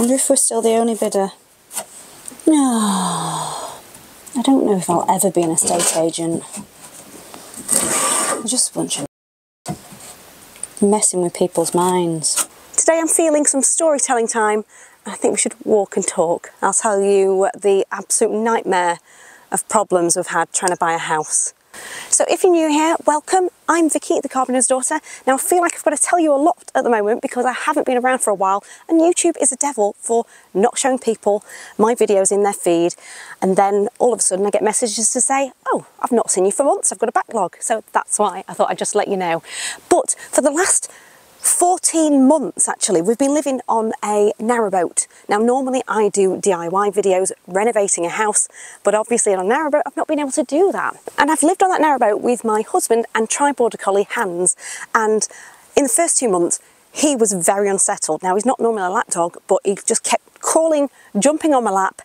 wonder if we're still the only bidder. No. I don't know if I'll ever be an estate agent. We're just a bunch of messing with people's minds. Today I'm feeling some storytelling time. I think we should walk and talk. I'll tell you the absolute nightmare of problems we've had trying to buy a house. So if you're new here, welcome. I'm Vicky, the Carpenter's daughter. Now I feel like I've got to tell you a lot at the moment because I haven't been around for a while, and YouTube is a devil for not showing people my videos in their feed, and then all of a sudden I get messages to say, oh, I've not seen you for months, I've got a backlog. So that's why I thought I'd just let you know. But for the last 14 months actually, we've been living on a narrowboat. Now normally I do DIY videos renovating a house, but obviously on a narrowboat I've not been able to do that. And I've lived on that narrowboat with my husband and tri-border collie Hans, and in the first 2 months he was very unsettled. Now he's not normally a lap dog, but he just kept crawling, jumping on my lap,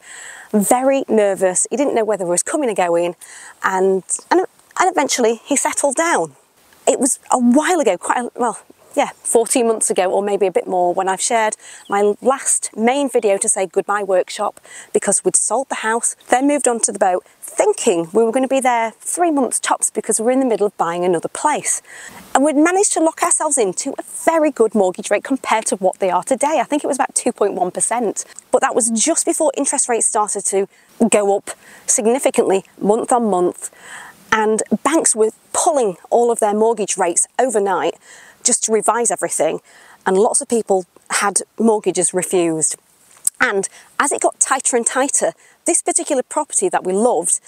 very nervous. He didn't know whether he was coming or going, and eventually he settled down. It was a while ago, 14 months ago, or maybe a bit more, when I've shared my last main video to say goodbye workshop, because we'd sold the house, then moved on to the boat, thinking we were going to be there 3 months tops because we were in the middle of buying another place. And we'd managed to lock ourselves into a very good mortgage rate compared to what they are today. I think it was about 2.1%. But that was just before interest rates started to go up significantly month on month, and banks were pulling all of their mortgage rates overnight just to revise everything, and lots of people had mortgages refused. And as it got tighter and tighter, this particular property that we loved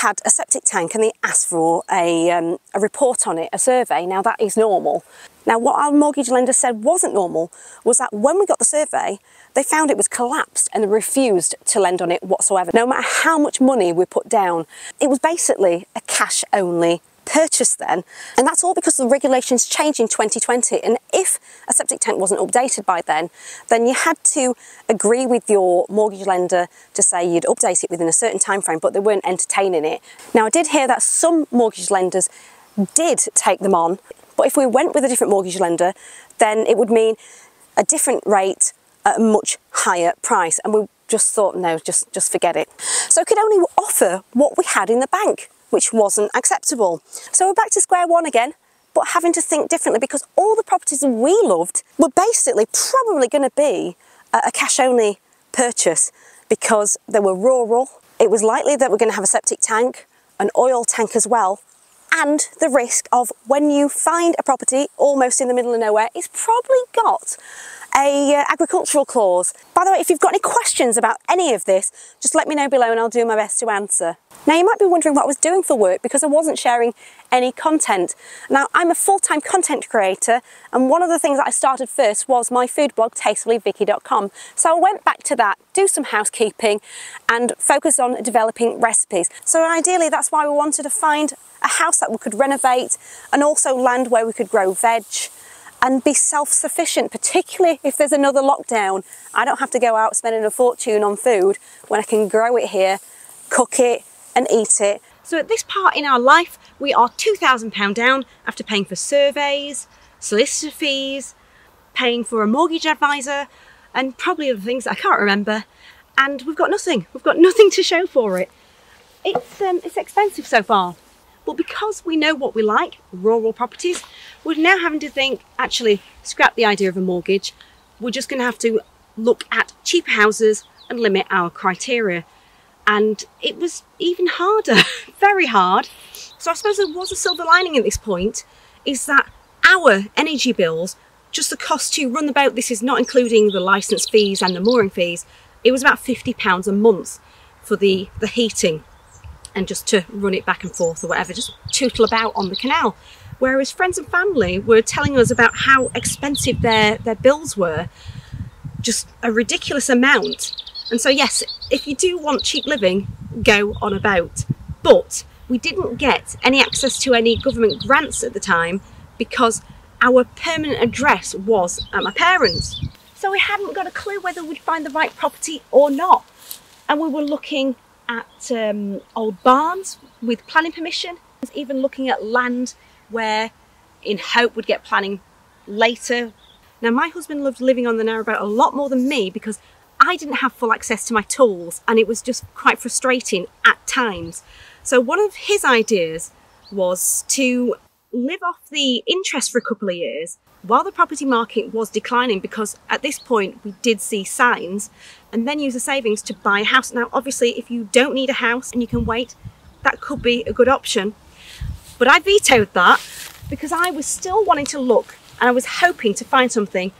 had a septic tank, and they asked for a report on it, a survey. Now that is normal. Now what our mortgage lender said wasn't normal was that when we got the survey, they found it was collapsed and they refused to lend on it whatsoever, no matter how much money we put down. It was basically a cash only purchase then, and that's all because the regulations changed in 2020, and if a septic tank wasn't updated by then you had to agree with your mortgage lender to say you'd update it within a certain time frame, but they weren't entertaining it. Now I did hear that some mortgage lenders did take them on, but if we went with a different mortgage lender, then it would mean a different rate at a much higher price, and we just thought, no, just forget it. So I could only offer what we had in the bank, which wasn't acceptable. So we're back to square one again, but having to think differently, because all the properties we loved were basically probably going to be a cash only purchase, because they were rural. It was likely that we're going to have a septic tank, an oil tank as well, and the risk of when you find a property almost in the middle of nowhere, it's probably got a agricultural clause. By the way, if you've got any questions about any of this, just let me know below and I'll do my best to answer. Now you might be wondering what I was doing for work, because I wasn't sharing any content. Now I'm a full-time content creator, and one of the things that I started first was my food blog, tastyvicky.com. So I went back to that, do some housekeeping and focus on developing recipes. So ideally that's why we wanted to find a house that we could renovate, and also land where we could grow veg and be self-sufficient, particularly if there's another lockdown. I don't have to go out spending a fortune on food when I can grow it here, cook it and eat it. So at this part in our life, we are £2,000 down after paying for surveys, solicitor fees, paying for a mortgage advisor, and probably other things that I can't remember. And we've got nothing. We've got nothing to show for it. It's expensive so far. But because we know what we like, rural properties, we're now having to think, actually, scrap the idea of a mortgage. We're just going to have to look at cheaper houses and limit our criteria. And it was even harder, very hard. So I suppose there was a silver lining at this point, is that our energy bills, just the cost to run the boat, this is not including the licence fees and the mooring fees, it was about £50 a month for the heating, and just to run it back and forth or whatever, just tootle about on the canal. Whereas friends and family were telling us about how expensive their bills were, just a ridiculous amount. And so yes, if you do want cheap living, go on a boat. But we didn't get any access to any government grants at the time, because our permanent address was at my parents'. So we hadn't got a clue whether we'd find the right property or not. And we were looking at old barns with planning permission, even looking at land where in hope we'd get planning later. Now my husband loved living on the narrowboat a lot more than me, because I didn't have full access to my tools, and it was just quite frustrating at times. So one of his ideas was to live off the interest for a couple of years while the property market was declining, because at this point we did see signs, and then use the savings to buy a house. Now obviously if you don't need a house and you can wait, that could be a good option. But I vetoed that because I was still wanting to look, and I was hoping to find something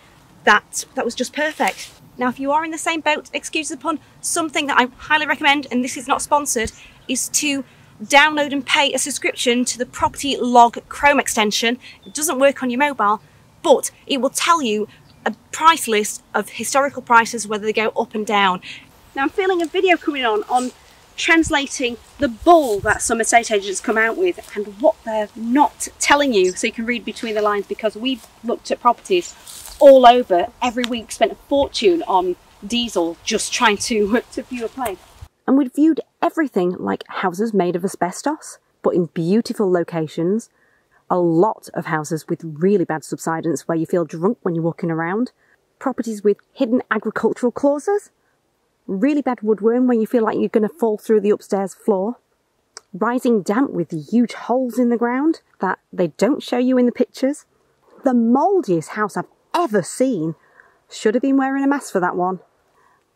that was just perfect. Now if you are in the same boat, excuse the pun, something that I highly recommend, and this is not sponsored, is to download and pay a subscription to the Property Log Chrome extension. It doesn't work on your mobile, but it will tell you a price list of historical prices, whether they go up and down. Now I'm feeling a video coming on translating the bull that some estate agents come out with and what they're not telling you, so you can read between the lines, because we've looked at properties all over every week, spent a fortune on diesel just trying to view a place. And we'd viewed everything, like houses made of asbestos, but in beautiful locations, a lot of houses with really bad subsidence where you feel drunk when you're walking around, properties with hidden agricultural clauses, really bad woodworm where you feel like you're going to fall through the upstairs floor, rising damp with huge holes in the ground that they don't show you in the pictures, the mouldiest house I've ever seen. Should have been wearing a mask for that one.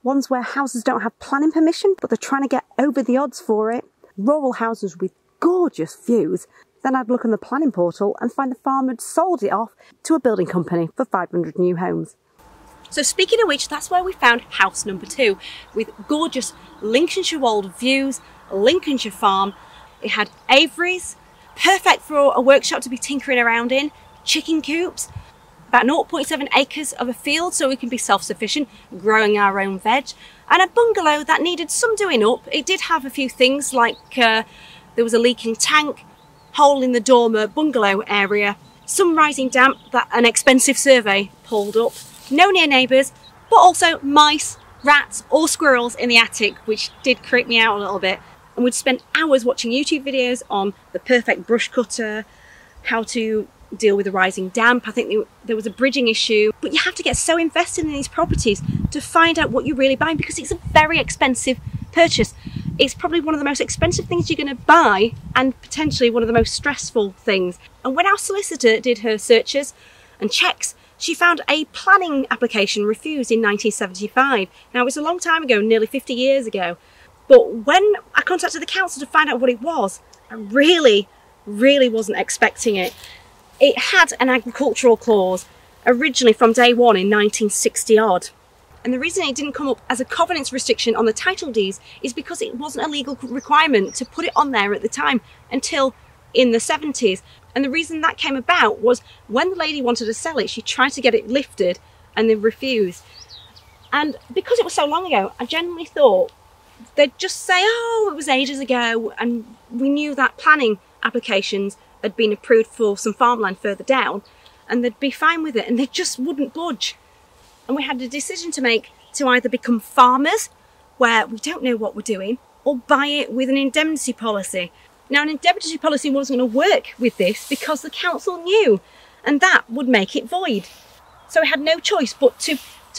Ones where houses don't have planning permission, but they're trying to get over the odds for it. Rural houses with gorgeous views. Then I'd look on the planning portal and find the farmer had sold it off to a building company for 500 new homes. So speaking of which, that's where we found house number 2, with gorgeous Lincolnshire Wold views, Lincolnshire farm. It had aviaries, perfect for a workshop to be tinkering around in, chicken coops, about 0.7 acres of a field so we can be self-sufficient, growing our own veg, and a bungalow that needed some doing up. It did have a few things like there was a leaking tank, hole in the dormer bungalow area, some rising damp that an expensive survey pulled up, no near neighbours, but also mice, rats or squirrels in the attic, which did creep me out a little bit. And we'd spend hours watching YouTube videos on the perfect brush cutter, how to deal with the rising damp. I think there was a bridging issue, but you have to get so invested in these properties to find out what you're really buying, because it's a very expensive purchase. It's probably one of the most expensive things you're going to buy, and potentially one of the most stressful things. And when our solicitor did her searches and checks, she found a planning application refused in 1975. Now, it was a long time ago, nearly 50 years ago. But when I contacted the council to find out what it was, I really wasn't expecting it. It had an agricultural clause originally from day one in 1960 odd. And the reason it didn't come up as a covenants restriction on the title deeds is because it wasn't a legal requirement to put it on there at the time until in the 70s. And the reason that came about was when the lady wanted to sell it, she tried to get it lifted and they refused. And because it was so long ago, I genuinely thought they'd just say, oh, it was ages ago, and we knew that planning applications had been approved for some farmland further down, and they'd be fine with it, and they just wouldn't budge. And we had a decision to make to either become farmers, where we don't know what we're doing, or buy it with an indemnity policy. Now, an indemnity policy wasn't going to work with this because the council knew, and that would make it void. So we had no choice but to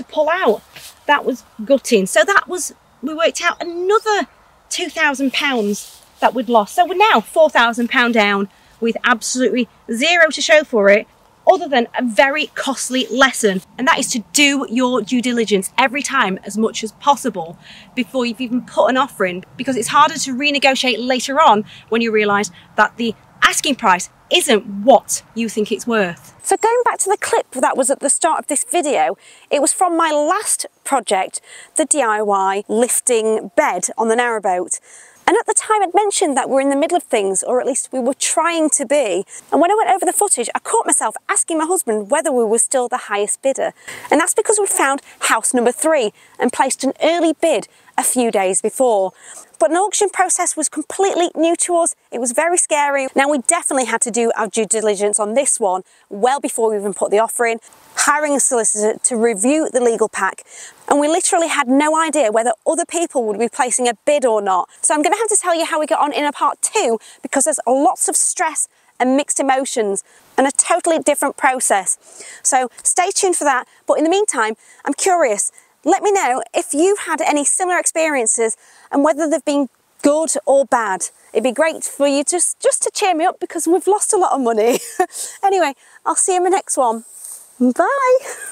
pull out. That was gutting. So that was, we worked out another £2,000 that we'd lost. So we're now £4,000 down with absolutely zero to show for it, other than a very costly lesson. And that is to do your due diligence every time as much as possible before you've even put an offer in, because it's harder to renegotiate later on when you realise that the asking price isn't what you think it's worth. So going back to the clip that was at the start of this video, it was from my last project, the DIY lifting bed on the narrowboat. And at the time I'd mentioned that we're in the middle of things, or at least we were trying to be. And when I went over the footage, I caught myself asking my husband whether we were still the highest bidder. And that's because we'd found house number 3 and placed an early bid a few days before. But an auction process was completely new to us. It was very scary. Now, we definitely had to do our due diligence on this one well before we even put the offer in, hiring a solicitor to review the legal pack. And we literally had no idea whether other people would be placing a bid or not. So I'm going to have to tell you how we got on in a part 2, because there's lots of stress and mixed emotions and a totally different process. So stay tuned for that. But in the meantime, I'm curious, Let me know if you've had any similar experiences and whether they've been good or bad. It'd be great for you just to cheer me up because we've lost a lot of money. Anyway, I'll see you in my next one. Bye.